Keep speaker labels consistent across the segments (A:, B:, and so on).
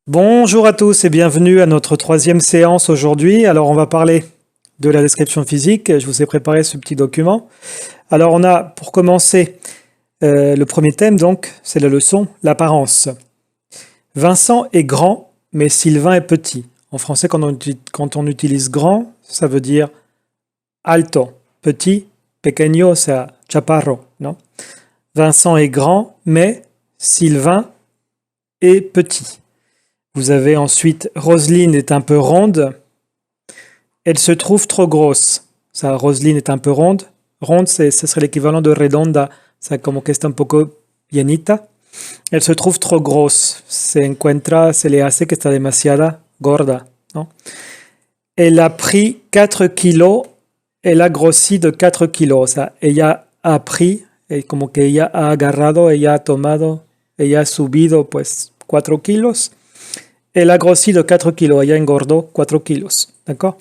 A: Bonjour à tous et bienvenue à notre troisième séance aujourd'hui. Alors on va parler de la description physique. Je vous ai préparé ce petit document. Alors on a pour commencer le premier thème, donc c'est la leçon, l'apparence. Vincent est grand, mais Sylvain est petit. En français, quand on utilise grand, ça veut dire alto. Petit, pequeño, c'est chaparro, non? Vincent est grand, mais Sylvain est petit. Vous avez ensuite Roselyne est un peu ronde. Elle se trouve trop grosse. Ça, Roselyne est un peu ronde. Ronde, ce serait l'équivalent de redonda. Ça, como que está un poco llenita. Elle se trouve trop grosse. Se le hace que está demasiada gorda, ¿no? Elle a pris 4 kilos. Elle a grossi de 4 kilos. O sea, ella ha pris, como que ella ha agarrado, ella ha tomado, ella ha subido, pues, 4 kilos. Elle a grossi de 4 kilos. Ella engordó 4 kilos. D'accord?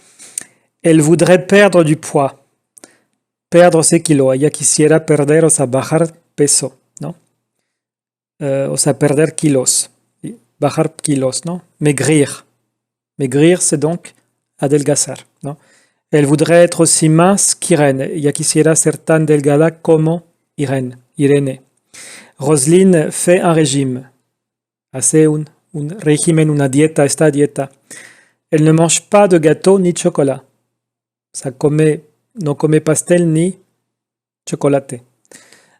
A: Elle voudrait perdre du poids. Perdre ses kilos. Ella quisiera perder, o sea, bajar peso, ¿no? O sea, perder kilos. Bajar kilos, ¿no? Maigrir. Maigrir, c'est donc adelgazar, ¿no? Elle voudrait être aussi mince qu'Irène. Ella quisiera ser tan delgada como Irene. Roselyne fait un régime. Hace un régimen, una dieta, esta dieta. Elle ne mange pas de gâteau ni de chocolat. Ça no come pastel ni chocolate.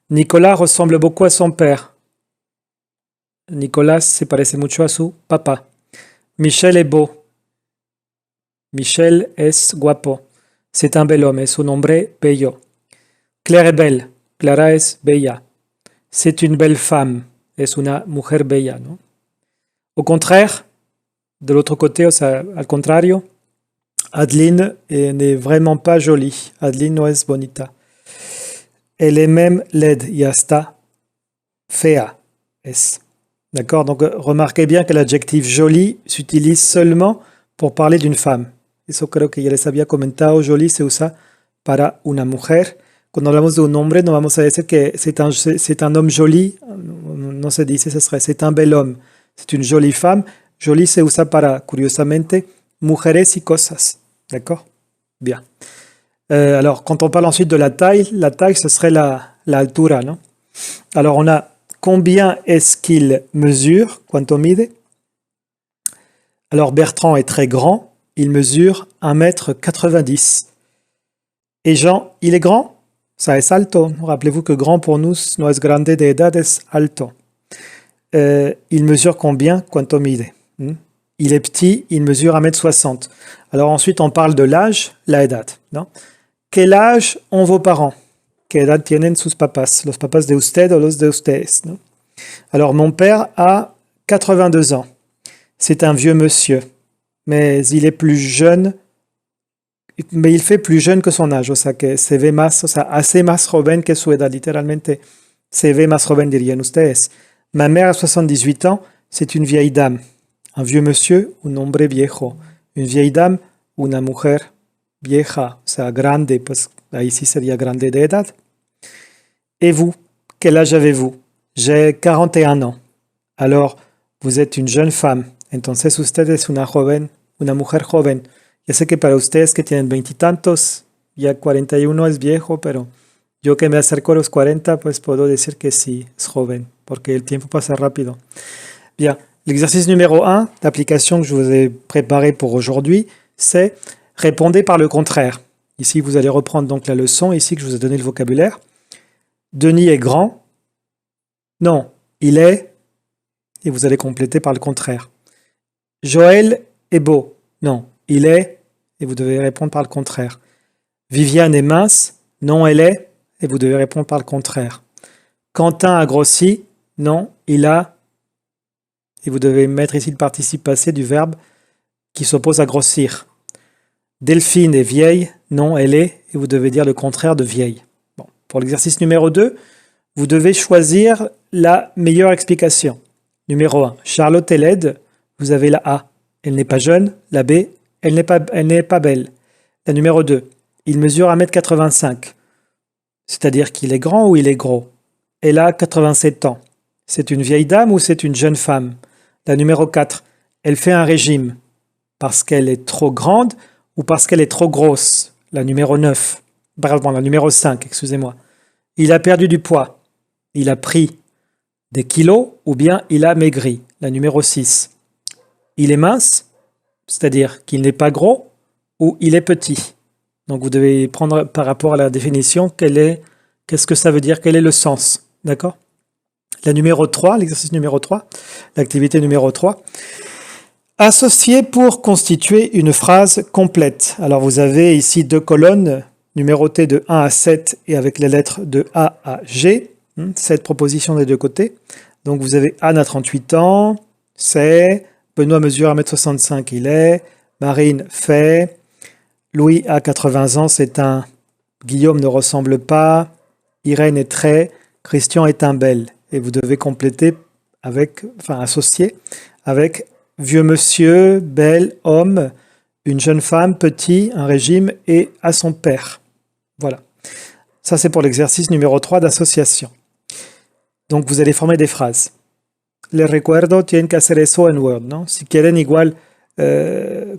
A: Nicolas ressemble beaucoup à son père. Nicolas se parece mucho a su papá. Michel est beau. Michel es guapo. C'est un bel homme. Es un hombre bello. Claire est belle. Clara es bella. C'est une belle femme. Es una mujer bella, ¿no? Au contraire, de l'autre côté, o sea, al contrario, Adeline n'est vraiment pas jolie. Adeline no es bonita. Elle est même laide. Y hasta fea es. D'accord? Donc, remarquez bien que l'adjectif jolie s'utilise seulement pour parler d'une femme. Eso creo que ya les había comentado. Jolie se usa para una mujer. Cuando hablamos de un hombre, no vamos a decir que c'est un homme joli. No se dice, c'est un bel homme. C'est une jolie femme. Jolie se usa para, curiosamente, mujeres y cosas. D'accord? Bien. Alors, quand on parle ensuite de la taille, ce serait la altura, non? Alors, on a combien est-ce qu'il mesure? Quanto mide? Alors, Bertrand est très grand. Il mesure 1,90 m. Et Jean, il est grand? Ça es alto. Rappelez-vous que grand pour nous, no es grande de edad, es alto. Il mesure combien? Quanto mide? Il est petit, il mesure 1,60 m. Alors ensuite, on parle de l'âge, la edad, ¿no? Quel âge ont vos parents? ¿Qué edad tienen sus papás? Los papás de usted o los de ustedes, ¿no? Alors, mon père a 82 ans. C'est un vieux monsieur, mais il est plus jeune, mais il fait plus jeune que son âge, o sea que se ve más, o sea, hace más joven que su edad, literalmente. Se ve más joven, dirían ustedes. Ma mère a 78 ans, c'est une vieille dame. Un vieux monsieur, un hombre viejo. Une vieille dame, una mujer vieja, o sea, grande, pues ahí sí sería grande de edad. Et vous, quel âge avez-vous? J'ai 41 ans. Alors, vous êtes une jeune femme. Entonces usted es una joven, una mujer joven. Ya sé que para ustedes que tienen veintitantos, ya 41 es viejo, pero yo que me acerco a los 40, pues puedo decir que sí, es joven, porque el tiempo pasa rápido. Bien, l'exercice numéro 1 d'application que je vous ai préparé pour aujourd'hui, c'est répondez par le contraire. Ici, vous allez reprendre donc la leçon, ici que je vous ai donné le vocabulaire. Denis est grand? Non, il est... Et vous allez compléter par le contraire. Joël est beau? Non, il est... Et vous devez répondre par le contraire. Viviane est mince? Non, elle est... Et vous devez répondre par le contraire. Quentin a grossi? Non, il a... Et vous devez mettre ici le participe passé du verbe qui s'oppose à grossir. Delphine est vieille? Non, elle est... Et vous devez dire le contraire de vieille. Bon. Pour l'exercice numéro 2, vous devez choisir la meilleure explication. Numéro 1, Charlotte est laide, vous avez la A. Elle n'est pas jeune, la B. Elle n'est pas belle. La numéro 2, il mesure 1,85 m. C'est-à-dire qu'il est grand ou il est gros. Elle a 87 ans. C'est une vieille dame ou c'est une jeune femme? La numéro 4, elle fait un régime parce qu'elle est trop grande ou parce qu'elle est trop grosse. La numéro 9, pardon, la numéro 5, excusez-moi. Il a perdu du poids. Il a pris des kilos ou bien il a maigri. La numéro 6. Il est mince, c'est-à-dire qu'il n'est pas gros ou il est petit. Donc vous devez prendre par rapport à la définition qu'est-ce que ça veut dire, quel est le sens. D'accord? La numéro 3, l'exercice numéro 3, l'activité numéro 3. Associer pour constituer une phrase complète. Alors vous avez ici deux colonnes numérotées de 1 à 7 et avec les lettres de A à G. 7 propositions des deux côtés. Donc vous avez Anne a 38 ans, c'est, Benoît mesure 1m65, il est, Marine fait, Louis a 80 ans, c'est un, Guillaume ne ressemble pas, Irène est très, Christian est un bel. Et vous devez compléter associer avec vieux monsieur, bel, homme, une jeune femme, petit, un régime et à son père. Voilà. Ça, c'est pour l'exercice numéro 3 d'association. Donc, vous allez former des phrases. Les recuerdo tienen que hacer eso en Word, ¿no? Si quieren igual,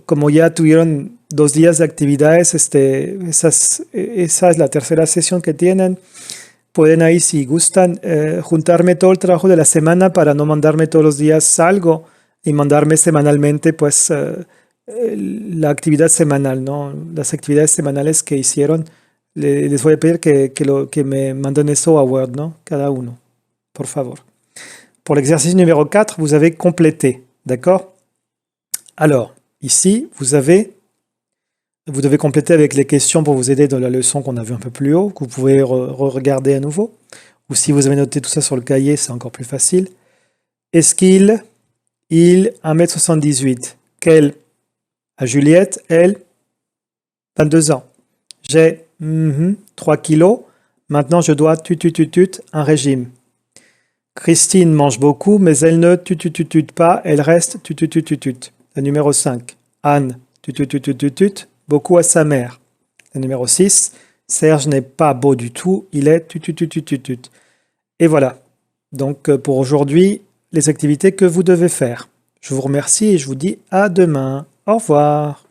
A: como ya tuvieron 2 días de actividades, esa es la tercera sesión que tienen. Pueden ahí, si gustan, juntarme todo el trabajo de la semana para no mandarme todos los días algo y mandarme semanalmente, pues, la actividad semanal, ¿no? Las actividades semanales que hicieron. Les voy a pedir que me manden eso a Word, ¿no? Cada uno, por favor. Pour l'exercice numéro 4, vous avez complété, d'accord? Alors, ici, vous devez compléter avec les questions pour vous aider dans la leçon qu'on a vue un peu plus haut, que vous pouvez regarder à nouveau. Ou si vous avez noté tout ça sur le cahier, c'est encore plus facile. Est-ce qu'il 1m78. Quelle? À Juliette, elle, 22 ans. J'ai 3 kilos. Maintenant, je dois un régime. Christine mange beaucoup, mais elle ne pas, elle reste La numéro 5. Anne, beaucoup à sa mère. La numéro 6. Serge n'est pas beau du tout, il est Et voilà. Donc, pour aujourd'hui, les activités que vous devez faire. Je vous remercie et je vous dis à demain. Au revoir.